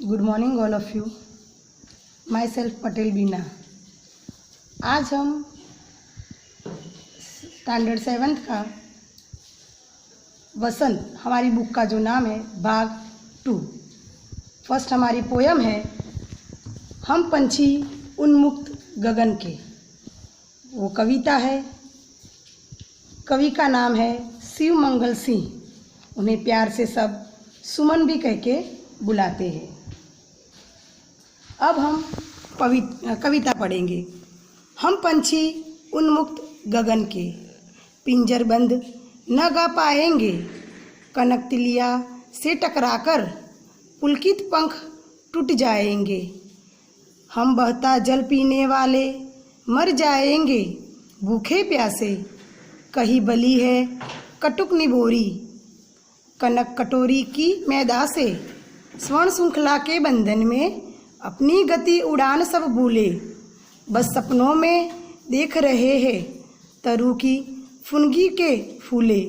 Good morning all of you. Myself Patel Bina. आज हम standard 7th का वसंत हमारी बुक का जो नाम है भाग 2। फर्स्ट हमारी पोयम है हम पंछी उन्मुक्त गगन के। वो कविता है, कवि का नाम है शिव मंगल सिंह। उन्हें प्यार से सब सुमन भी कह के बुलाते हैं। अब हम कविता पढ़ेंगे। हम पंछी उन्मुक्त गगन के, पिंजर बंद न गा पाएंगे। कनक तिलिया से टकराकर पुलकित पंख टूट जाएंगे। हम बहता जल पीने वाले मर जाएंगे भूखे प्यासे। कहीं बली है कटुक निभोरी, कनक कटोरी की मैदा से। स्वर्ण श्रृंखला के बंधन में अपनी गति उड़ान सब भूले। बस सपनों में देख रहे हैं तरु की फुनगी के फूले।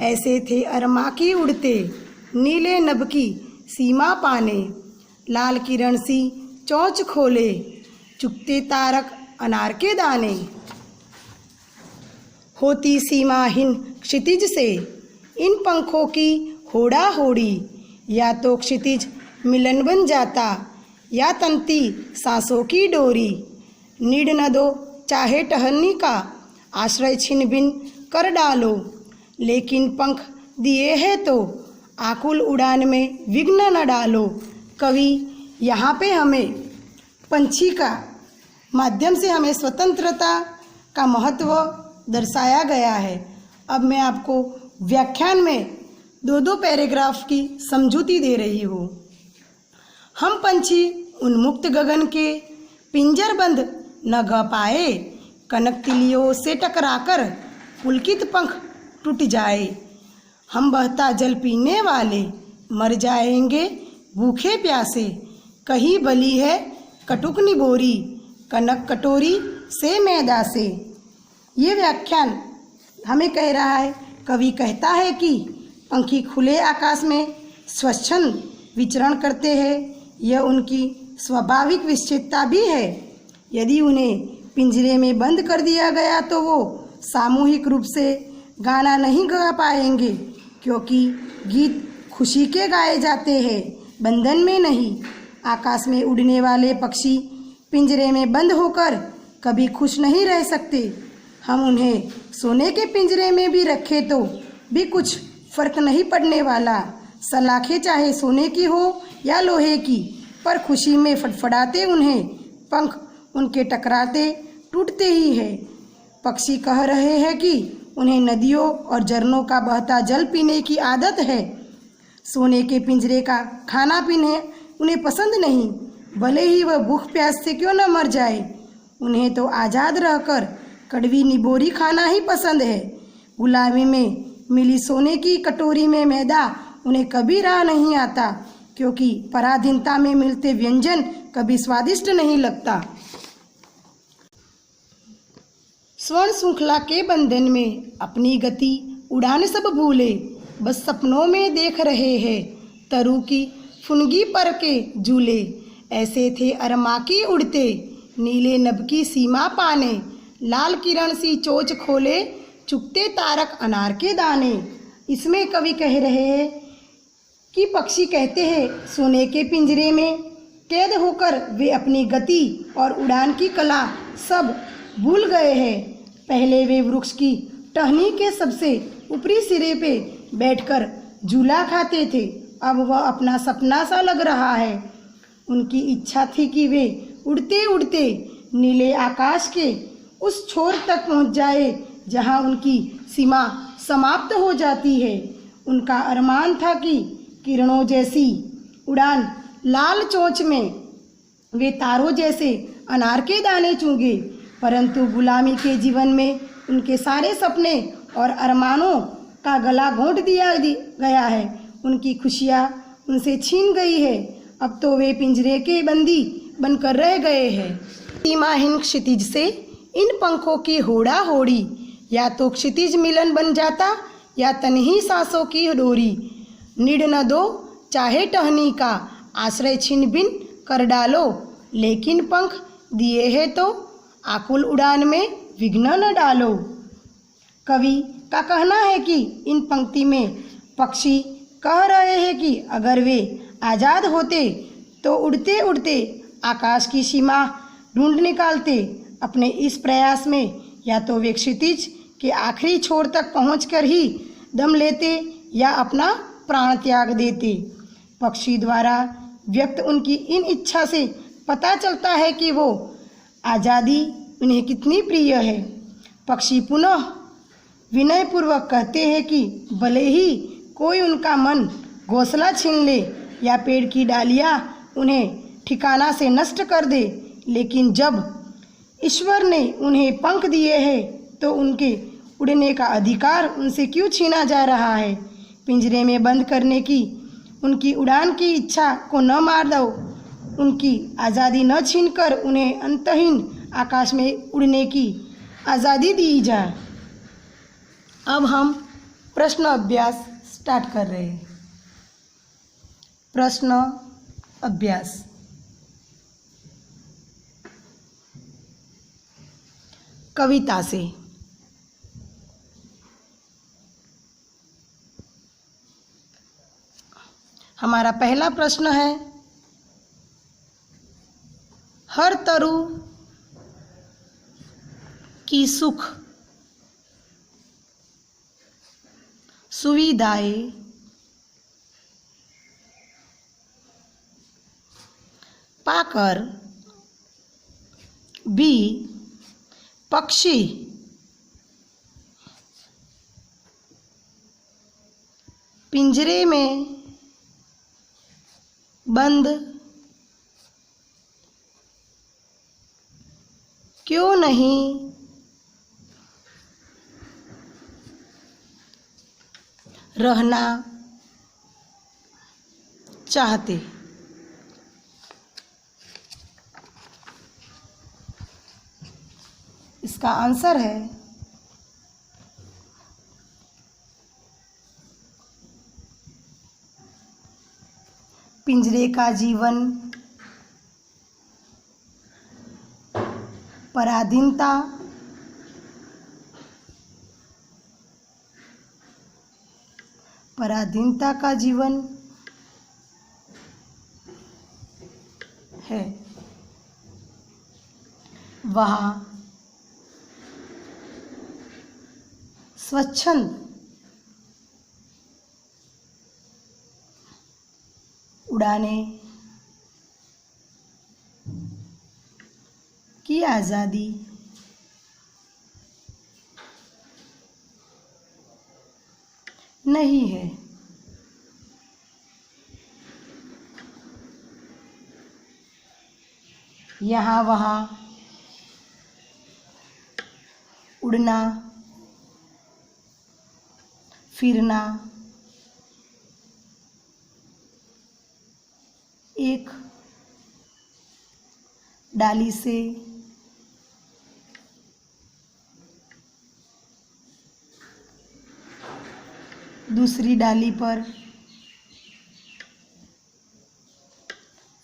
ऐसे थे अरमा की उड़ते नीले नभ की सीमा पाने। लाल किरण सी चोंच खोले चुगते तारक अनार के दाने। होती सीमाहीन क्षितिज से इन पंखों की होड़ा होड़ी। या तो क्षितिज मिलन बन जाता या तंती सांसों की डोरी। नीड न दो चाहे टहलनी का आश्रय छिन भिन कर डालो। लेकिन पंख दिए हैं तो आकुल उड़ान में विघ्न न डालो। कवि यहाँ पे हमें पंछी का माध्यम से हमें स्वतंत्रता का महत्व दर्शाया गया है। अब मैं आपको व्याख्यान में दो पैराग्राफ की समझूती दे रही हूँ। हम पंछी उन्मुक्त गगन के, पिंजर बंद न गा पाए। कनक तिलियों से टकराकर पुलकित पंख टूट जाए। हम बहता जल पीने वाले मर जाएंगे भूखे प्यासे। कहीं बली है कटुक निभोरी, कनक कटोरी से मैदा से। ये व्याख्यान हमें कह रहा है, कवि कहता है कि पंखी खुले आकाश में स्वच्छंद विचरण करते हैं। यह उनकी स्वाभाविक विशेषता भी है। यदि उन्हें पिंजरे में बंद कर दिया गया तो वो सामूहिक रूप से गाना नहीं गा पाएंगे, क्योंकि गीत खुशी के गाए जाते हैं, बंधन में नहीं। आकाश में उड़ने वाले पक्षी पिंजरे में बंद होकर कभी खुश नहीं रह सकते। हम उन्हें सोने के पिंजरे में भी रखें तो भी कुछ फर्क नहीं पड़ने वाला। सलाखें चाहे सोने की हो या लोहे की, पर खुशी में फड़फड़ाते उन्हें पंख उनके टकराते टूटते ही है। पक्षी कह रहे हैं कि उन्हें नदियों और झरनों का बहता जल पीने की आदत है। सोने के पिंजरे का खाना पीने उन्हें पसंद नहीं, भले ही वह भूख प्यास से क्यों न मर जाए। उन्हें तो आज़ाद रहकर कड़वी निबोरी खाना ही पसंद है। गुलामी में मिली सोने की कटोरी में मैदा उन्हें कभी राह नहीं आता, क्योंकि पराधीनता में मिलते व्यंजन कभी स्वादिष्ट नहीं लगता। स्वर्ण श्रृंखला के बंधन में अपनी गति उड़ान सब भूले। बस सपनों में देख रहे हैं तरु की फुनगी पर के झूले। ऐसे थे अरमा की उड़ते नीले नभ की सीमा पाने। लाल किरण सी चोंच खोले चुगते तारक अनार के दाने। इसमें कवि कह रहे हैं कि पक्षी कहते हैं सोने के पिंजरे में कैद होकर वे अपनी गति और उड़ान की कला सब भूल गए हैं। पहले वे वृक्ष की टहनी के सबसे ऊपरी सिरे पे बैठकर झूला खाते थे, अब वह अपना सपना सा लग रहा है। उनकी इच्छा थी कि वे उड़ते उड़ते नीले आकाश के उस छोर तक पहुंच जाए जहां उनकी सीमा समाप्त हो जाती है। उनका अरमान था कि किरणों जैसी उड़ान लाल चोंच में वे तारों जैसे अनार के दाने चूंगे। परंतु गुलामी के जीवन में उनके सारे सपने और अरमानों का गला घोंट दिया गया है। उनकी खुशियाँ उनसे छीन गई है। अब तो वे पिंजरे के बंदी बनकर रह गए हैं। सीमाहीन क्षितिज से इन पंखों की होड़ा होड़ी। या तो क्षितिज मिलन बन जाता या तन्ही सांसों की डोरी। नीड न दो चाहे टहनी का आश्रय छिन भिन कर डालो, लेकिन पंख दिए हैं तो आकुल उड़ान में विघ्न न डालो। कवि का कहना है कि इन पंक्ति में पक्षी कह रहे हैं कि अगर वे आज़ाद होते तो उड़ते उड़ते आकाश की सीमा ढूंढ निकालते। अपने इस प्रयास में या तो वे क्षितिज के आखिरी छोर तक पहुंचकर ही दम लेते या अपना प्राण त्याग देते। पक्षी द्वारा व्यक्त उनकी इन इच्छा से पता चलता है कि वो आज़ादी उन्हें कितनी प्रिय है। पक्षी पुनः विनयपूर्वक कहते हैं कि भले ही कोई उनका मन घोंसला छीन ले या पेड़ की डालियाँ उन्हें ठिकाना से नष्ट कर दे, लेकिन जब ईश्वर ने उन्हें पंख दिए हैं तो उनके उड़ने का अधिकार उनसे क्यों छीना जा रहा है। पिंजरे में बंद करने की उनकी उड़ान की इच्छा को न मार दो, उनकी आज़ादी न छीनकर उन्हें अंतहीन आकाश में उड़ने की आज़ादी दी जाए। अब हम प्रश्न अभ्यास स्टार्ट कर रहे हैं। प्रश्न अभ्यास। कविता से। हमारा पहला प्रश्न है, हर तरु की सुख सुविधाएं पाकर भी पक्षी पिंजरे में बंद क्यों नहीं रहना चाहते। इसका आंसर है पिंजरे का जीवन पराधीनता, पराधीनता का जीवन है। वहाँ स्वच्छंद उड़ाने की आज़ादी नहीं है। यहाँ वहाँ उड़ना फिरना एक डाली से दूसरी डाली पर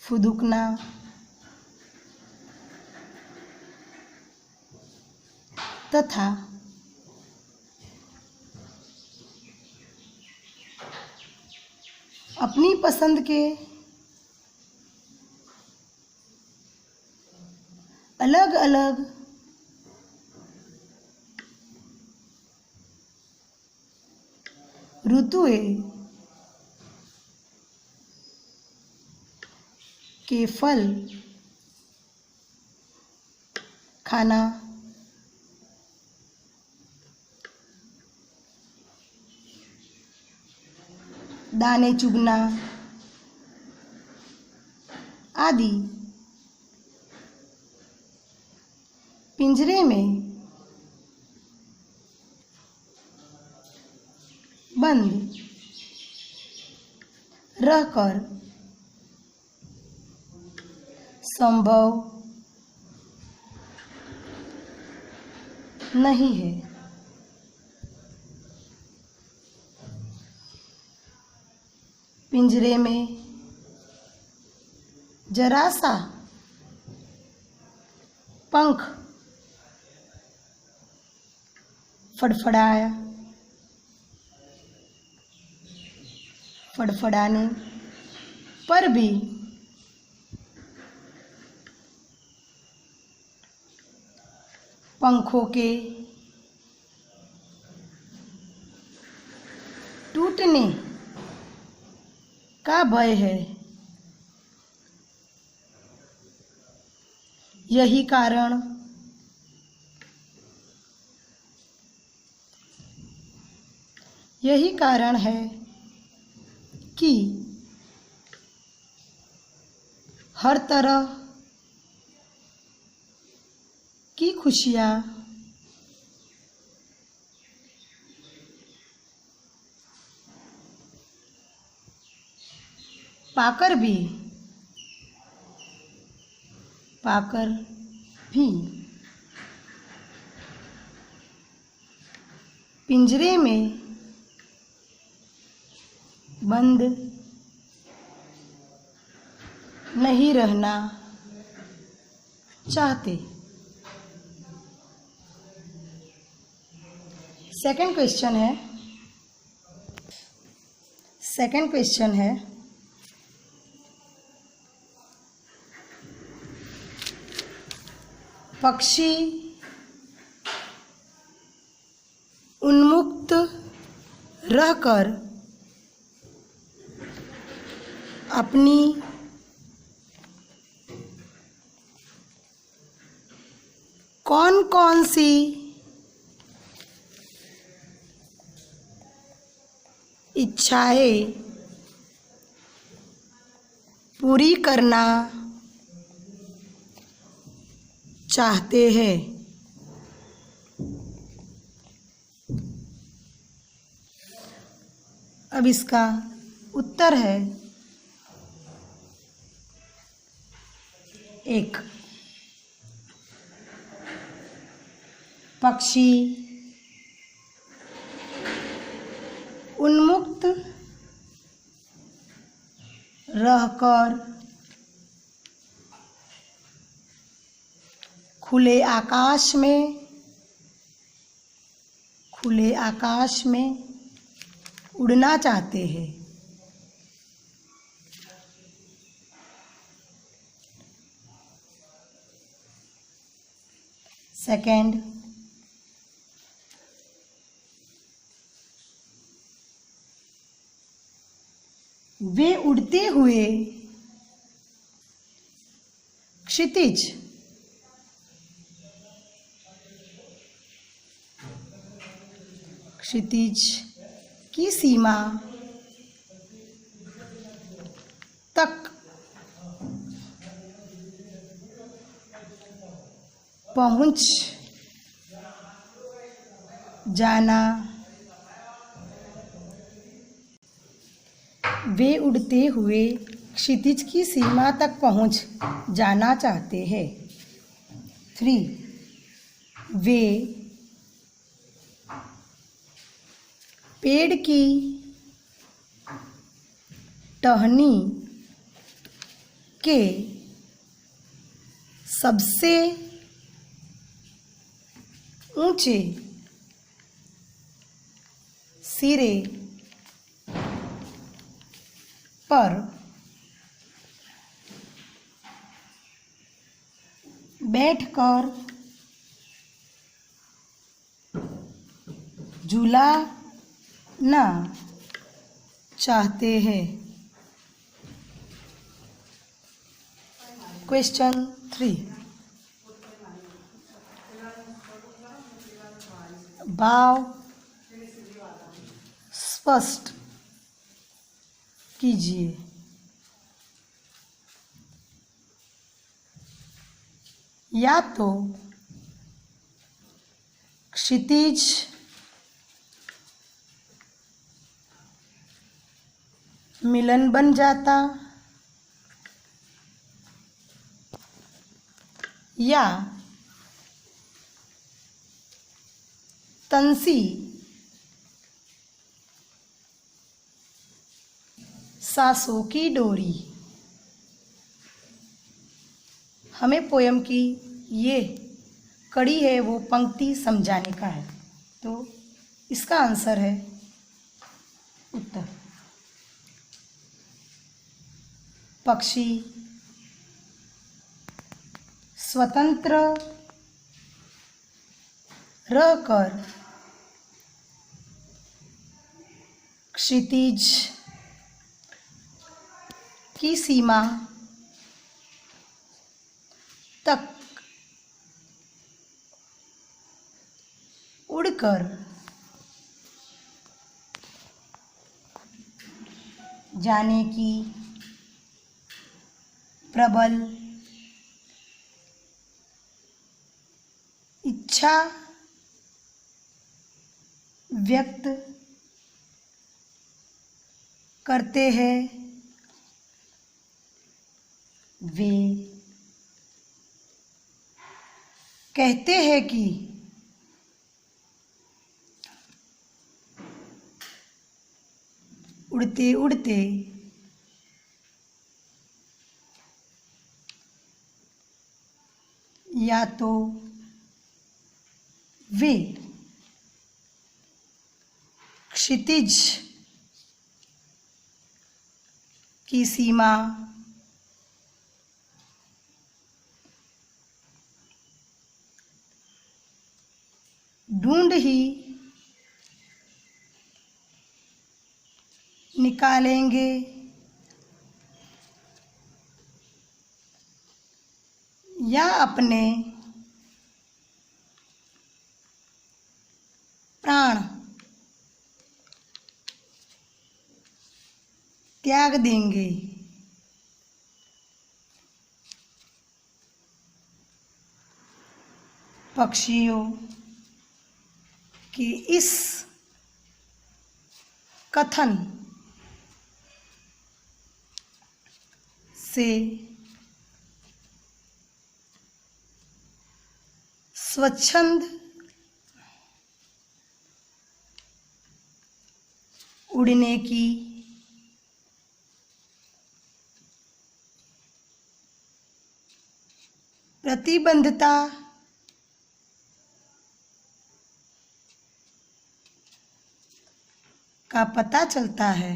फुदकना तथा अपनी पसंद के अलग अलग ऋतुएं के फल खाना दाने चुगना आदि पिंजरे में बंद रहकर संभव नहीं है। पिंजरे में जरा सा पंख फड़फड़ाया, फड़फड़ाने पर भी पंखों के टूटने का भय है। यही कारण है कि हर तरह की खुशियाँ पाकर भी पिंजरे में बंद नहीं रहना चाहते। सेकंड क्वेश्चन है पक्षी उन्मुक्त रहकर अपनी कौन कौन सी इच्छाएं पूरी करना चाहते हैं? अब इसका उत्तर है 1, पक्षी उन्मुक्त रहकर खुले आकाश में उड़ना चाहते हैं। सेकंड, वे उड़ते हुए क्षितिज की सीमा तक पहुंच जाना, वे उड़ते हुए क्षितिज की सीमा तक पहुंच जाना चाहते हैं। 3, वे पेड़ की टहनी के सबसे ऊंचे सिरे पर बैठकर झूलना चाहते हैं। क्वेश्चन 3, भाव स्पष्ट कीजिए। या तो क्षितिज मिलन बन जाता या तंसी सांसों की डोरी हमें पोयम की ये कड़ी है वो पंक्ति समझाने का है। तो इसका आंसर है उत्तर पक्षी स्वतंत्र रहकर क्षितिज की सीमा तक उड़कर जाने की प्रबल इच्छा व्यक्त करते हैं वे कहते हैं कि उड़ते उड़ते या तो वे क्षितिज की सीमा ढूंढ ही निकालेंगे या अपने प्राण त्याग देंगे। पक्षियों के इस कथन से स्वच्छंद उड़ने की प्रतिबद्धता का पता चलता है।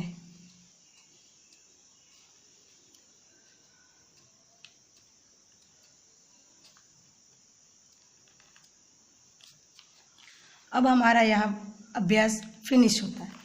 अब हमारा यहाँ अभ्यास फिनिश होता है।